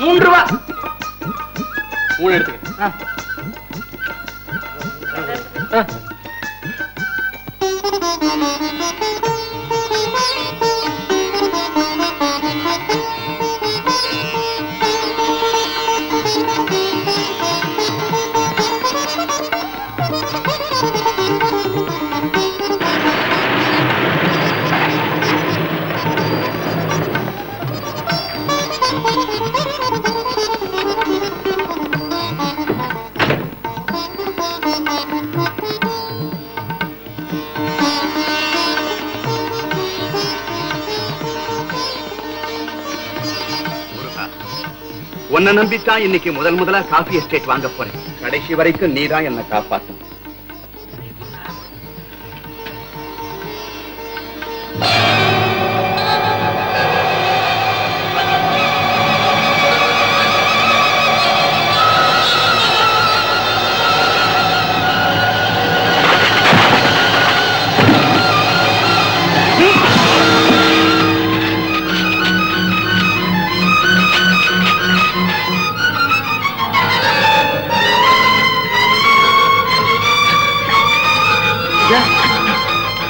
3 ரூபா. 3 எடுத்துக்க. உன்னை நம்பித்தான் இன்னைக்கு முதலா காஃபி எஸ்டேட் வாங்க போறேன். கடைசி வரைக்கும் நீதான் என்ன காப்பாற்றும்.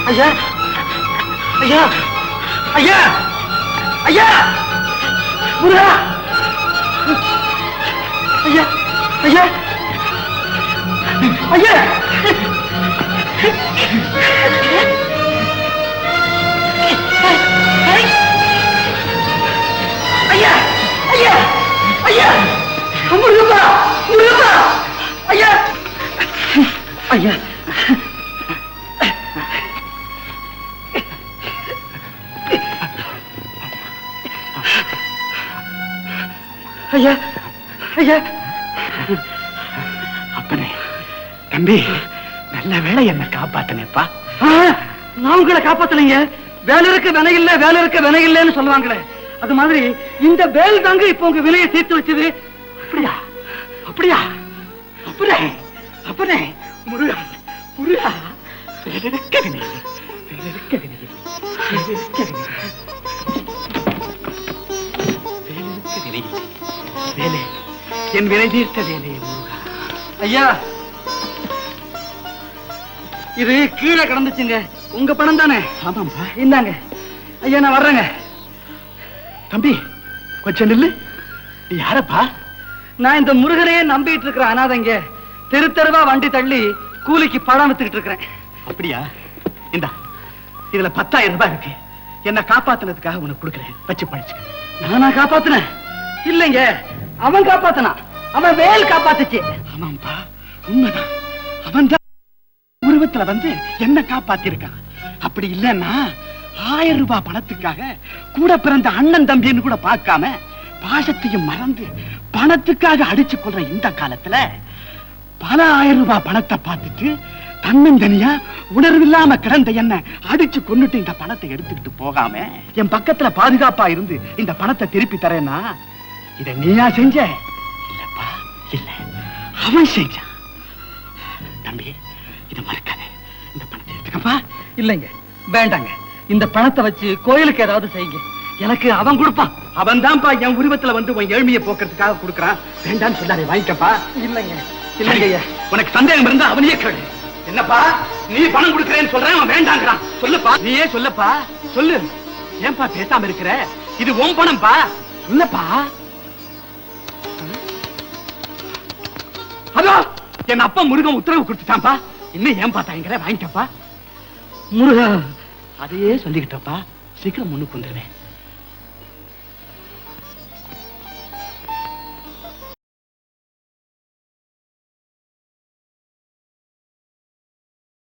ஐயா ஐயா ஐயா ஐயா முருகா ஐயா ஐயா ஐயா ஐயா ஐயா ஐயா முருகா முருகா ஐயா ஐயா ஐயா ஐயா அப்பனே தம்பி நல்ல வேளை என்ன காப்பாத்தனேப்பா. நான் உங்களை காப்பாத்தலைங்க. வேலை இருக்க வினை இல்ல வேலை இருக்க வினை இல்லன்னு சொல்லுவாங்களே, அது மாதிரி இந்த வேல் தாங்க இப்ப உங்க விலையை சேர்த்து வச்சது. அப்படியா அப்படியா அப்பனே அப்பனே முருகா முருகா வேலிருக்க வினை வேலிருக்க வினை வேலிருக்க வினை வேலிருக்க வினை வேலை என் வினை தீர்த்த வேலை முருகா. ஐயா இது கீழே கிடந்துச்சுங்க. உங்க பணம் தானே? ஆமாம்பா. இந்தாங்க ஐயா, நான் வர்றேங்க. தம்பி கொஞ்சம் நில்லு. யாரப்பா? நான் இந்த முருகனையே நம்பிட்டு இருக்கிற அனாதைங்க. தெரு தெருவா வண்டி தள்ளி கூலிக்கு பழம் வித்துக்கிட்டு இருக்கிறேன். அப்படியா? இந்தா இதுல 10,000 ரூபாய் இருக்கு. என்ன காப்பாத்துனதுக்காக உனக்கு கொடுக்குறேன், வச்சு படிச்சு. நானா காப்பாத்துனேன்? இல்லைங்க, அவன் காப்பாத்தனா. அவன் வேல் காப்பாத்துச்சு. ஆமாம்பா உண்மைதான். அவன் தான் உருவத்துல வந்து என்ன காப்பாத்தி இருக்கான். அப்படி இல்லன்னா 1000 ரூபாய் பணத்துக்காக கூட பிறந்த அண்ணன் தம்பின்னு கூட பார்க்காம பாசத்தையும் மறந்து பணத்துக்காக அடிச்சு கொள்ற இந்த காலத்துல பல 1000 ரூபாய் பணத்தை பார்த்துட்டு தன்னந்தனியா உணர்வில்லாம கிடந்த என்ன அடிச்சு கொண்டுட்டு இந்த பணத்தை எடுத்துக்கிட்டு போகாம என் பக்கத்துல பாதுகாப்பா இருந்து இந்த பணத்தை திருப்பி தரேன்னா இத நீயா செஞ்ச? இல்லப்பா இல்ல, அவன் செஞ்சான். தம்பி இத மறக்காத, இந்த பணத்தை எடுத்துக்கப்பா. இல்லைங்க வேண்டாங்க, இந்த பணத்தை வச்சு கோயிலுக்கு ஏதாவது செய்யுங்க. எனக்கு அவன் கொடுப்பான். அவன் தான்ப்பா என் உருவத்துல வந்து உன் ஏழ்மையை போக்குறதுக்காக கொடுக்கறான். வேண்டான்னு சொல்லாதே, வாங்கிக்கப்பா. இல்லைங்க இல்லைங்க, உனக்கு சந்தேகம் இருந்தா அவனையே கேளு. என்னப்பா நீ பணம் கொடுக்கறேன்னு சொல்றேன், அவன் வேண்டாங்கிறான். சொல்லுப்பா, நீயே சொல்லப்பா, சொல்லு. ஏன்பா பேசாம இருக்கிற? இது உன் பணம்பா, சொல்லப்பா. அதோ என் அப்பா முருகன் உத்தரவு கொடுத்துட்டான்பா. இன்னும் ஏன் பார்த்தாங்கிற, வாங்கிக்கப்பா. முருகா அதையே சொல்லிக்கிட்டப்பா, சீக்கிரம் முன்னுக்கு வந்துருவேன்.